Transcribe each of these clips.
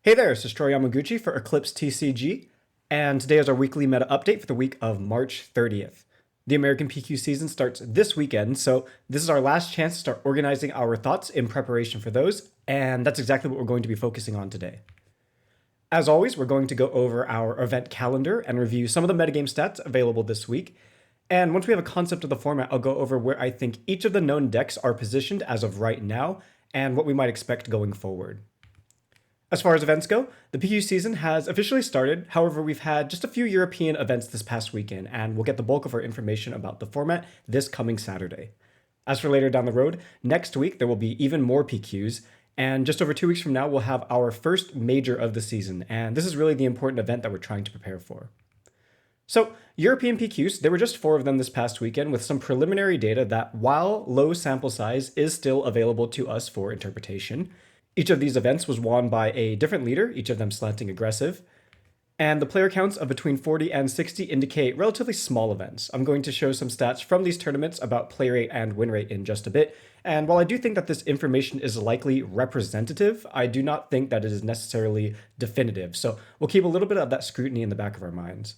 Hey there, this is Yamaguchi for Eclipse TCG, and today is our weekly meta update for the week of March 30th. The American PQ season starts this weekend, so this is our last chance to start organizing our thoughts in preparation for those, and that's exactly what we're going to be focusing on today. As always, we're going to go over our event calendar and review some of the metagame stats available this week. And once we have a concept of the format, I'll go over where I think each of the known decks are positioned as of right now, and what we might expect going forward. As far as events go, the PQ season has officially started. However, we've had just a few European events this past weekend, and we'll get the bulk of our information about the format this coming Saturday. As for later down the road, next week there will be even more PQs, and just over 2 weeks from now we'll have our first major of the season, and this is really the important event that we're trying to prepare for. So, European PQs, there were just 4 of them this past weekend with some preliminary data that, while low sample size, is still available to us for interpretation. Each of these events was won by a different leader, each of them slanting aggressive, and the player counts of between 40 and 60 indicate relatively small events. I'm going to show some stats from these tournaments about play rate and win rate in just a bit, and while I do think that this information is likely representative, I do not think that it is necessarily definitive, so we'll keep a little bit of that scrutiny in the back of our minds.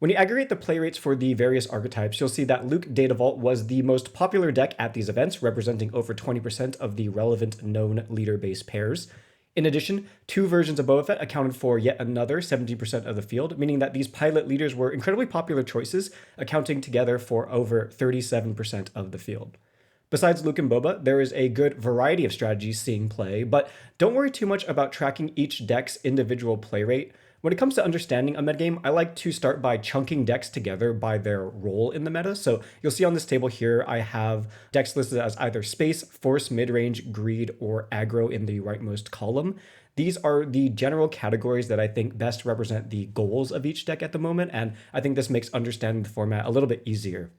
When you aggregate the play rates for the various archetypes, you'll see that Luke Data Vault was the most popular deck at these events, representing over 20% of the relevant known leader-based pairs. In addition, 2 versions of Boba Fett accounted for yet another 70% of the field, meaning that these pilot leaders were incredibly popular choices, accounting together for over 37% of the field. Besides Luke and Boba, there is a good variety of strategies seeing play, but don't worry too much about tracking each deck's individual play rate. When it comes to understanding a metagame, I like to start by chunking decks together by their role in the meta. So you'll see on this table here, I have decks listed as either space, force, midrange, greed, or aggro in the rightmost column. These are the general categories that I think best represent the goals of each deck at the moment, and I think this makes understanding the format a little bit easier.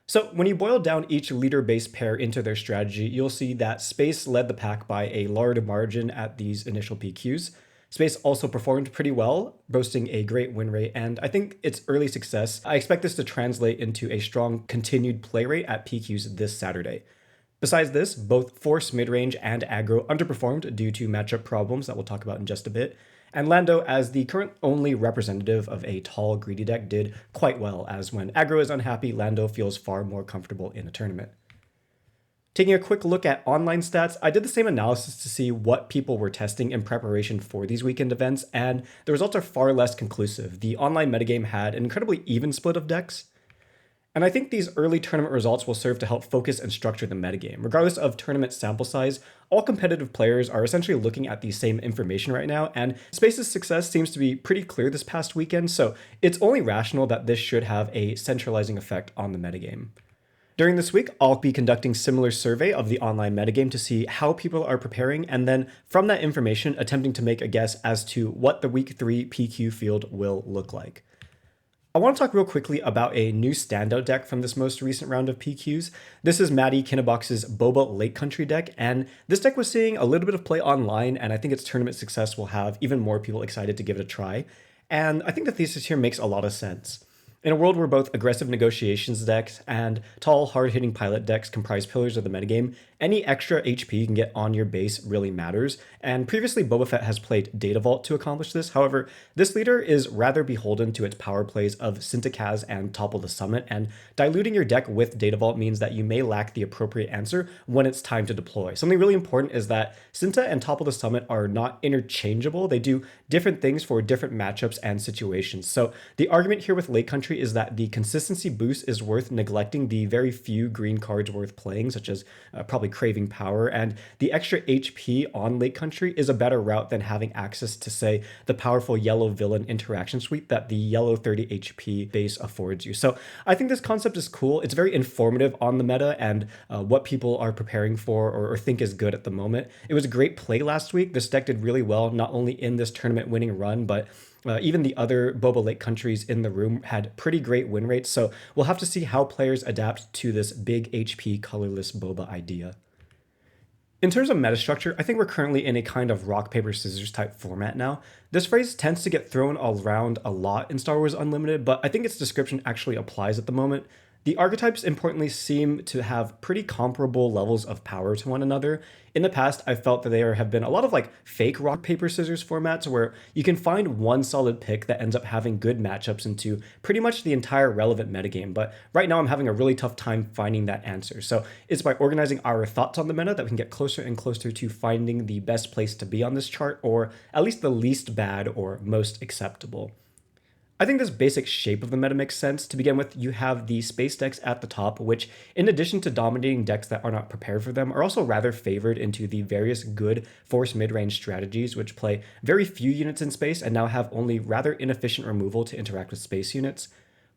So when you boil down each leader-based pair into their strategy, you'll see that space led the pack by a large margin at these initial PQs. Space also performed pretty well, boasting a great win rate, and I think its early success, I expect this to translate into a strong continued play rate at PQs this Saturday. Besides this, both Force Midrange and Aggro underperformed due to matchup problems that we'll talk about in just a bit, and Lando, as the current only representative of a tall, greedy deck, did quite well, as when Aggro is unhappy, Lando feels far more comfortable in a tournament. Taking a quick look at online stats, I did the same analysis to see what people were testing in preparation for these weekend events, and the results are far less conclusive. The online metagame had an incredibly even split of decks, and I think these early tournament results will serve to help focus and structure the metagame. Regardless of tournament sample size, all competitive players are essentially looking at the same information right now, and Space's success seems to be pretty clear this past weekend, so it's only rational that this should have a centralizing effect on the metagame. During this week, I'll be conducting similar survey of the online metagame to see how people are preparing, and then from that information, attempting to make a guess as to what the Week 3 PQ field will look like. I want to talk real quickly about a new standout deck from this most recent round of PQs. This is Maddie Kinnabox's Boba Lake Country deck, and this deck was seeing a little bit of play online, and I think its tournament success will have even more people excited to give it a try. And I think the thesis here makes a lot of sense. In a world where both aggressive negotiations decks and tall, hard-hitting pilot decks comprise pillars of the metagame, any extra HP you can get on your base really matters, and previously Boba Fett has played Data Vault to accomplish this. However, this leader is rather beholden to its power plays of Sintakaz and Topple the Summit, and diluting your deck with Data Vault means that you may lack the appropriate answer when it's time to deploy. Something really important is that Sinta and Topple the Summit are not interchangeable. They do different things for different matchups and situations. So the argument here with Lake Country is that the consistency boost is worth neglecting the very few green cards worth playing, such as probably Craving Power, and the extra HP on Lake Country is a better route than having access to, say, the powerful yellow villain interaction suite that the yellow 30 HP base affords you. So I think this concept is cool. It's very informative on the meta and what people are preparing for or think is good at the moment. It was a great play last week. This deck did really well, not only in this tournament winning run, but even the other Boba Lake countries in the room had pretty great win rates, so we'll have to see how players adapt to this big HP colorless Boba idea. In terms of meta structure, I think we're currently in a kind of rock, paper, scissors type format now. This phrase tends to get thrown around a lot in Star Wars Unlimited, but I think its description actually applies at the moment. The archetypes, importantly, seem to have pretty comparable levels of power to one another. In the past, I felt that there have been a lot of like fake rock, paper, scissors formats where you can find one solid pick that ends up having good matchups into pretty much the entire relevant metagame. But right now, I'm having a really tough time finding that answer. So it's by organizing our thoughts on the meta that we can get closer and closer to finding the best place to be on this chart, or at least the least bad or most acceptable. I think this basic shape of the meta makes sense. To begin with, you have the space decks at the top, which, in addition to dominating decks that are not prepared for them, are also rather favored into the various good force mid-range strategies, which play very few units in space and now have only rather inefficient removal to interact with space units.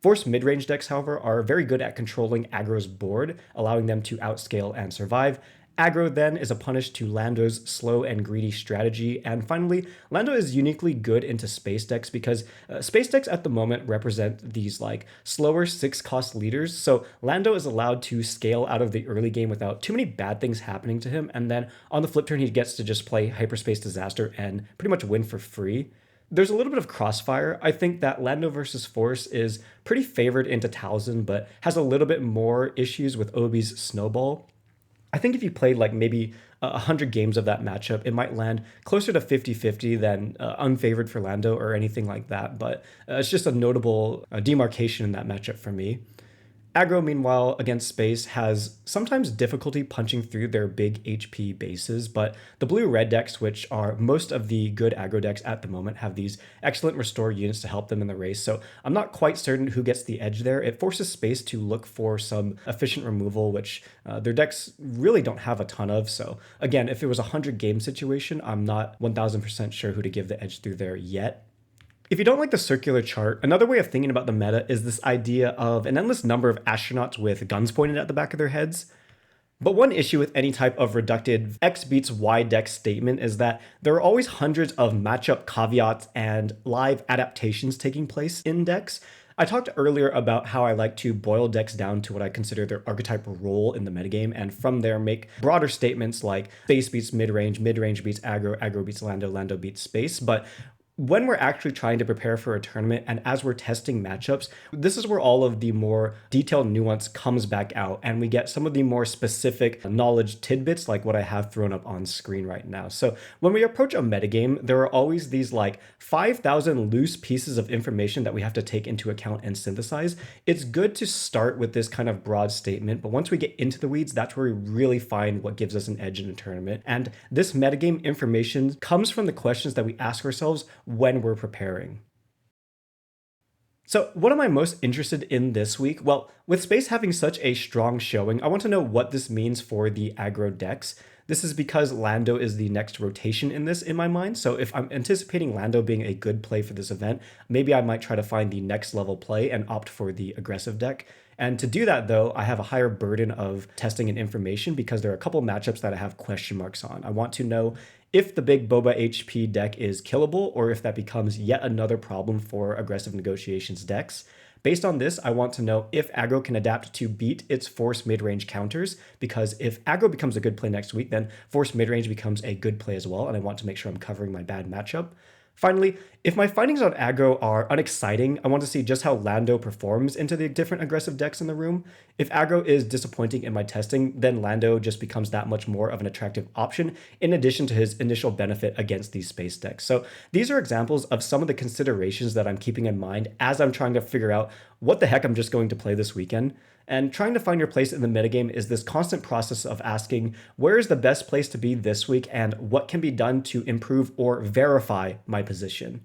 Force mid-range decks, however, are very good at controlling aggro's board, allowing them to outscale and survive. Aggro then is a punish to Lando's slow and greedy strategy. And finally, Lando is uniquely good into space decks because space decks at the moment represent these like slower 6-cost leaders. So Lando is allowed to scale out of the early game without too many bad things happening to him. And then on the flip turn, he gets to just play Hyperspace Disaster and pretty much win for free. There's a little bit of crossfire. I think that Lando versus Force is pretty favored into Talzin, but has a little bit more issues with Obi's Snowball. I think if you played like maybe 100 games of that matchup, it might land closer to 50-50 than unfavored for Lando or anything like that. But it's just a notable demarcation in that matchup for me. Aggro, meanwhile, against space has sometimes difficulty punching through their big HP bases, but the blue-red decks, which are most of the good aggro decks at the moment, have these excellent restore units to help them in the race, so I'm not quite certain who gets the edge there. It forces space to look for some efficient removal, which their decks really don't have a ton of, so again, if it was a 100-game situation, I'm not 1000% sure who to give the edge through there yet. If you don't like the circular chart, another way of thinking about the meta is this idea of an endless number of astronauts with guns pointed at the back of their heads. But one issue with any type of reducted X beats Y deck statement is that there are always hundreds of matchup caveats and live adaptations taking place in decks. I talked earlier about how I like to boil decks down to what I consider their archetypal role in the metagame, and from there make broader statements like space beats midrange, midrange beats aggro, aggro beats Lando, Lando beats space. But when we're actually trying to prepare for a tournament and as we're testing matchups, this is where all of the more detailed nuance comes back out and we get some of the more specific knowledge tidbits like what I have thrown up on screen right now. So when we approach a metagame, there are always these like 5,000 loose pieces of information that we have to take into account and synthesize. It's good to start with this kind of broad statement, but once we get into the weeds, that's where we really find what gives us an edge in a tournament. And this metagame information comes from the questions that we ask ourselves when we're preparing. So what am I most interested in this week? Well, with space having such a strong showing, I want to know what this means for the aggro decks. This is because Lando is the next rotation in this in my mind. So if I'm anticipating Lando being a good play for this event, maybe I might try to find the next level play and opt for the aggressive deck. And to do that, though, I have a higher burden of testing and information because there are a couple matchups that I have question marks on. I want to know if the big Boba HP deck is killable or if that becomes yet another problem for aggressive negotiations decks. Based on this, I want to know if aggro can adapt to beat its force mid-range counters, because if aggro becomes a good play next week, then force mid-range becomes a good play as well, and I want to make sure I'm covering my bad matchup. Finally, if my findings on aggro are unexciting, I want to see just how Lando performs into the different aggressive decks in the room. If aggro is disappointing in my testing, then Lando just becomes that much more of an attractive option, in addition to his initial benefit against these space decks. So these are examples of some of the considerations that I'm keeping in mind as I'm trying to figure out what the heck I'm just going to play this weekend. And trying to find your place in the metagame is this constant process of asking, where is the best place to be this week and what can be done to improve or verify my position?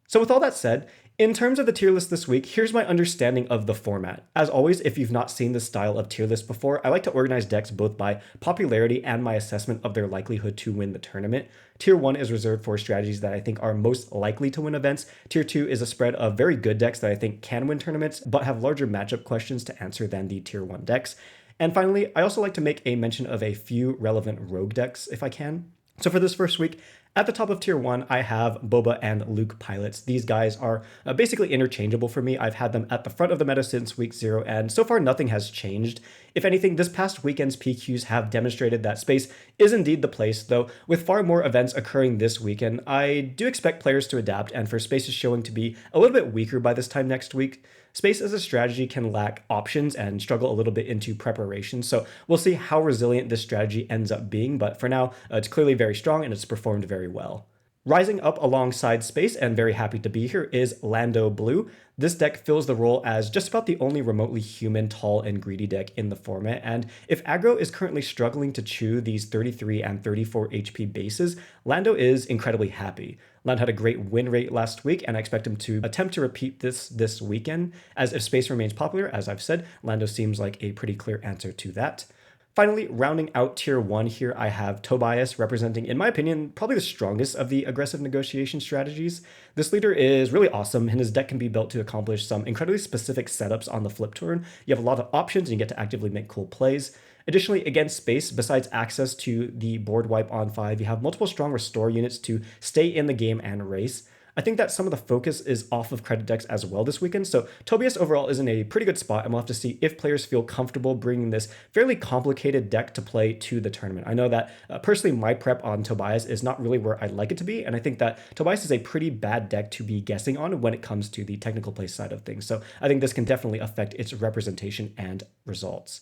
So with all that said, in terms of the tier list this week, here's my understanding of the format. As always, if you've not seen this style of tier list before, I like to organize decks both by popularity and my assessment of their likelihood to win the tournament. Tier 1 is reserved for strategies that I think are most likely to win events. Tier 2 is a spread of very good decks that I think can win tournaments, but have larger matchup questions to answer than the Tier 1 decks. And finally, I also like to make a mention of a few relevant rogue decks if I can. So for this first week, at the top of Tier 1, I have Boba and Luke pilots. These guys are basically interchangeable for me. I've had them at the front of the meta since week 0, and so far nothing has changed. If anything, this past weekend's PQs have demonstrated that space is indeed the place, though with far more events occurring this weekend, I do expect players to adapt and for space's showing to be a little bit weaker by this time next week. Space as a strategy can lack options and struggle a little bit into preparation, so we'll see how resilient this strategy ends up being, but for now, it's clearly very strong and it's performed very well. Rising up alongside Space, and very happy to be here, is Lando Blue. This deck fills the role as just about the only remotely human, tall, and greedy deck in the format, and if aggro is currently struggling to chew these 33 and 34 HP bases, Lando is incredibly happy. Lando had a great win rate last week, and I expect him to attempt to repeat this weekend, as if Space remains popular, as I've said, Lando seems like a pretty clear answer to that. Finally, rounding out tier 1 here, I have Tobias, representing, in my opinion, probably the strongest of the aggressive negotiation strategies. This leader is really awesome, and his deck can be built to accomplish some incredibly specific setups on the flip turn. You have a lot of options, and you get to actively make cool plays. Additionally, against Space, besides access to the board wipe on 5, you have multiple strong restore units to stay in the game and race. I think that some of the focus is off of credit decks as well this weekend, so Tobias overall is in a pretty good spot, and we'll have to see if players feel comfortable bringing this fairly complicated deck to play to the tournament. I know that personally my prep on Tobias is not really where I'd like it to be, and I think that Tobias is a pretty bad deck to be guessing on when it comes to the technical play side of things, so I think this can definitely affect its representation and results.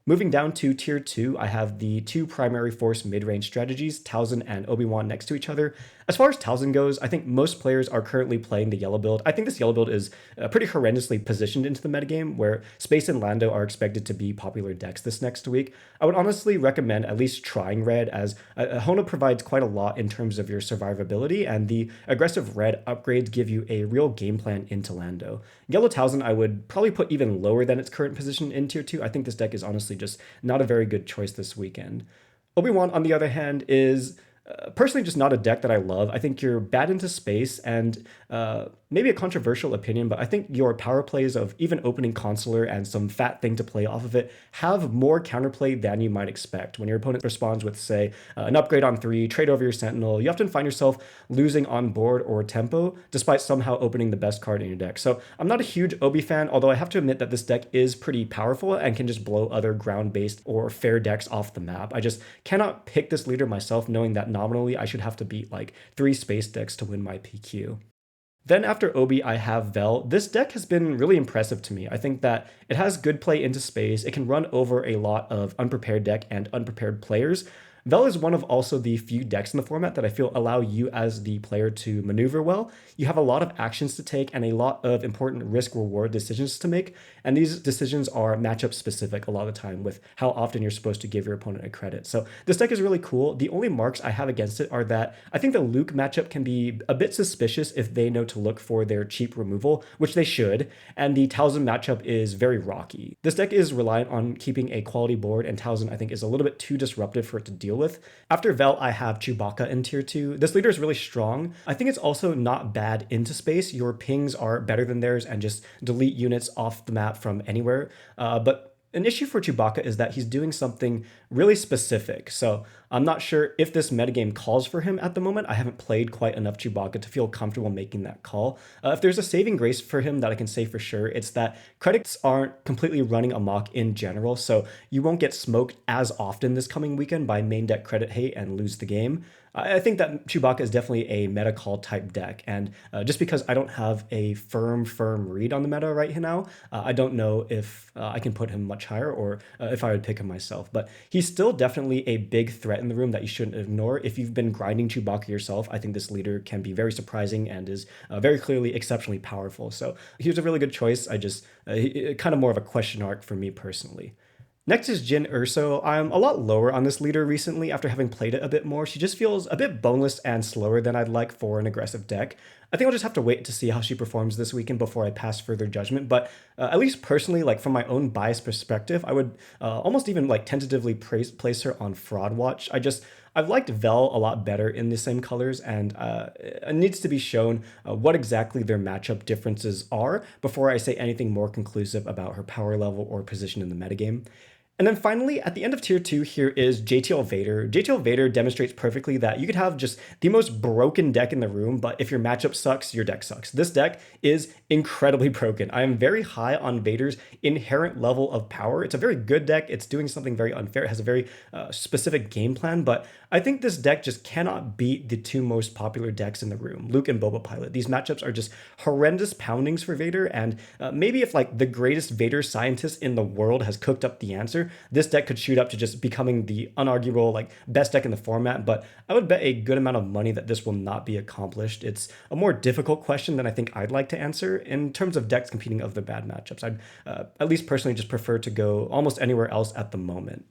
Moving down to tier 2, I have the two primary force mid-range strategies, Talzin and Obi-Wan, next to each other. As far as Talzin goes, I think most players are currently playing the yellow build. I think this yellow build is pretty horrendously positioned into the metagame, where Space and Lando are expected to be popular decks this next week. I would honestly recommend at least trying red, as Hona provides quite a lot in terms of your survivability, and the aggressive red upgrades give you a real game plan into Lando. Yellow Talzin I would probably put even lower than its current position in tier 2. I think this deck is honestly just not a very good choice this weekend. Obi-Wan, on the other hand, is personally just not a deck that I love. I think you're bad into Space, and maybe a controversial opinion, but I think your power plays of even opening Consular and some fat thing to play off of it have more counterplay than you might expect. When your opponent responds with, say, an upgrade on 3, trade over your Sentinel, you often find yourself losing on board or tempo, despite somehow opening the best card in your deck. So I'm not a huge Obi fan, although I have to admit that this deck is pretty powerful and can just blow other ground-based or fair decks off the map. I just cannot pick this leader myself, knowing that nominally I should have to beat like 3 Space decks to win my PQ. Then after Obi, I have Vel. This deck has been really impressive to me. I think that it has good play into Space. It can run over a lot of unprepared deck and unprepared players. Vel is one of also the few decks in the format that I feel allow you as the player to maneuver well. You have a lot of actions to take and a lot of important risk-reward decisions to make, and these decisions are matchup specific a lot of the time with how often you're supposed to give your opponent a credit. So this deck is really cool. The only marks I have against it are that I think the Luke matchup can be a bit suspicious if they know to look for their cheap removal, which they should, and the Talzin matchup is very rocky. This deck is reliant on keeping a quality board, and Talzin I think is a little bit too disruptive for it to deal with. After Vel, I have GUUBACCA in tier 2. This leader is really strong. I think it's also not bad into Space. Your pings are better than theirs and just delete units off the map from anywhere. But an issue for GUUBACCA is that he's doing something really specific. So I'm not sure if this metagame calls for him at the moment. I haven't played quite enough GUUBACCA to feel comfortable making that call. If there's a saving grace for him that I can say for sure, it's that credits aren't completely running amok in general, so you won't get smoked as often this coming weekend by main deck credit hate and lose the game. I think that GUUBACCA is definitely a meta call type deck, and just because I don't have a firm read on the meta right now, I don't know if I can put him much higher or if I would pick him myself. But he's still definitely a big threat in the room that you shouldn't ignore. If you've been grinding GUUBACCA yourself, I think this leader can be very surprising and is very clearly exceptionally powerful. So he was a really good choice. I just kind of more of a question mark for me personally. Next is Jyn Erso. I'm a lot lower on this leader recently after having played it a bit more. She just feels a bit boneless and slower than I'd like for an aggressive deck. I think I'll just have to wait to see how she performs this weekend before I pass further judgment, but at least personally, like from my own biased perspective, I would almost even like tentatively place her on Fraud Watch. I've liked Vel a lot better in the same colors, and it needs to be shown what exactly their matchup differences are before I say anything more conclusive about her power level or position in the metagame. And then finally, at the end of tier 2, here is JTL Vader. JTL Vader demonstrates perfectly that you could have just the most broken deck in the room, but if your matchup sucks, your deck sucks. This deck is incredibly broken. I am very high on Vader's inherent level of power. It's a very good deck. It's doing something very unfair. It has a very specific game plan, but I think this deck just cannot beat the two most popular decks in the room, Luke and Boba Pilot. These matchups are just horrendous poundings for Vader, and maybe if like the greatest Vader scientist in the world has cooked up the answer, this deck could shoot up to just becoming the unarguable like best deck in the format, but I would bet a good amount of money that this will not be accomplished. It's a more difficult question than I think I'd like to answer in terms of decks competing of the bad matchups. I'd at least personally just prefer to go almost anywhere else at the moment.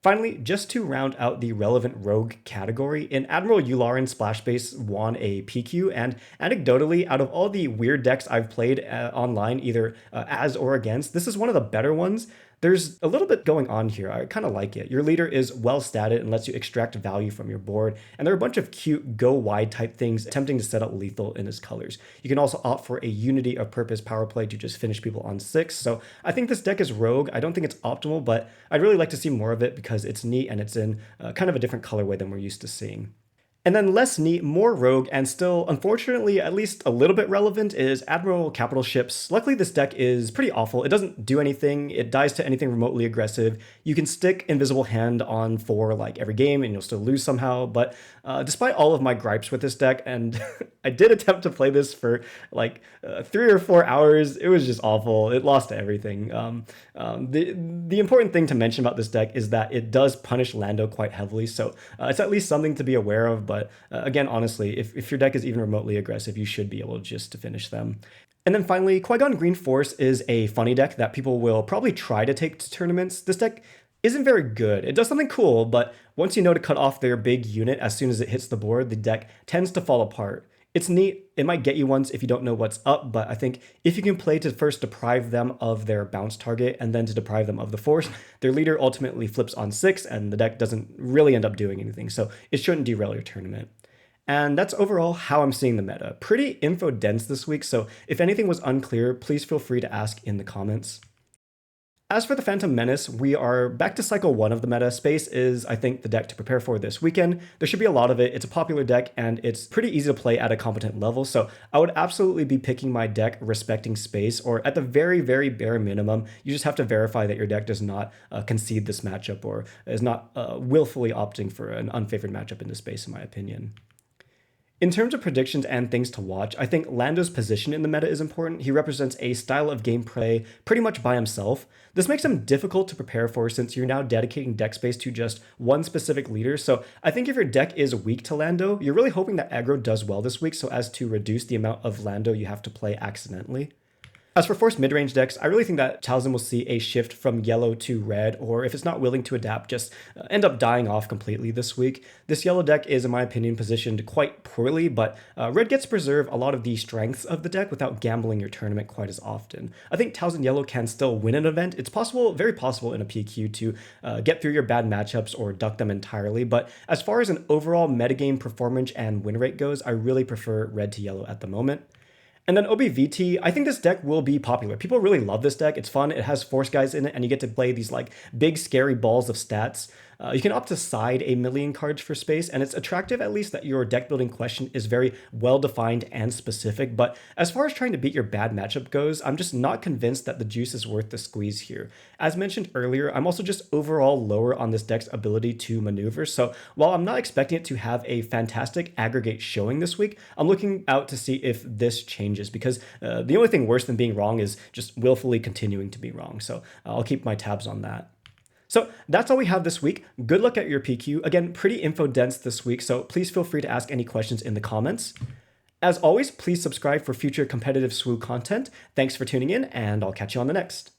Finally, just to round out the relevant rogue category, in Admiral Yularen Splash Base won a PQ, and anecdotally, out of all the weird decks I've played online, either as or against, this is one of the better ones. There's a little bit going on here. I kind of like it. Your leader is well statted and lets you extract value from your board, and there are a bunch of cute go wide type things attempting to set up lethal in his colors. You can also opt for a unity of purpose power play to just finish people on 6. So I think this deck is rogue. I don't think it's optimal, but I'd really like to see more of it because it's neat and it's in kind of a different colorway than we're used to seeing. And then less neat, more rogue, and still, unfortunately, at least a little bit relevant is Admiral Capital Ships. Luckily, this deck is pretty awful. It doesn't do anything. It dies to anything remotely aggressive. You can stick Invisible Hand on for like every game and you'll still lose somehow. But despite all of my gripes with this deck, and I did attempt to play this for like 3 or 4 hours, it was just awful. It lost to everything. The important thing to mention about this deck is that it does punish Lando quite heavily. So it's at least something to be aware of. But again, honestly, if your deck is even remotely aggressive, you should be able just to finish them. And then finally, Qui-Gon Green Force is a funny deck that people will probably try to take to tournaments. This deck isn't very good. It does something cool, but once you know to cut off their big unit as soon as it hits the board, the deck tends to fall apart. It's neat. It might get you once if you don't know what's up, but I think if you can play to first deprive them of their bounce target and then to deprive them of the force, their leader ultimately flips on 6 and the deck doesn't really end up doing anything, so it shouldn't derail your tournament. And that's overall how I'm seeing the meta. Pretty info dense this week, so if anything was unclear, please feel free to ask in the comments. As for the Phantom Menace, we are back to cycle 1 of the meta. Space is, I think, the deck to prepare for this weekend. There should be a lot of it. It's a popular deck, and it's pretty easy to play at a competent level, so I would absolutely be picking my deck respecting Space, or at the very, very bare minimum, you just have to verify that your deck does not concede this matchup, or is not willfully opting for an unfavored matchup into Space, in my opinion. In terms of predictions and things to watch, I think Lando's position in the meta is important. He represents a style of gameplay pretty much by himself. This makes him difficult to prepare for since you're now dedicating deck space to just one specific leader. So I think if your deck is weak to Lando, you're really hoping that aggro does well this week so as to reduce the amount of Lando you have to play accidentally. As for forced mid-range decks, I really think that Talzin will see a shift from yellow to red, or if it's not willing to adapt, just end up dying off completely this week. This yellow deck is, in my opinion, positioned quite poorly, but red gets to preserve a lot of the strengths of the deck without gambling your tournament quite as often. I think Talzin Yellow can still win an event. It's possible, very possible in a PQ to get through your bad matchups or duck them entirely, but as far as an overall metagame performance and win rate goes, I really prefer red to yellow at the moment. And then OBVT, I think this deck will be popular. People really love this deck. It's fun. It has Force Guys in it, and you get to play these like big, scary balls of stats. You can opt to side a million cards for space, and it's attractive at least that your deck building question is very well defined and specific. But as far as trying to beat your bad matchup goes, I'm just not convinced that the juice is worth the squeeze here. As mentioned earlier, I'm also just overall lower on this deck's ability to maneuver. So while I'm not expecting it to have a fantastic aggregate showing this week, I'm looking out to see if this changes, because the only thing worse than being wrong is just willfully continuing to be wrong. So I'll keep my tabs on that. So that's all we have this week. Good luck at your PQ. Again, pretty info dense this week, so please feel free to ask any questions in the comments. As always, please subscribe for future competitive SWU content. Thanks for tuning in, and I'll catch you on the next.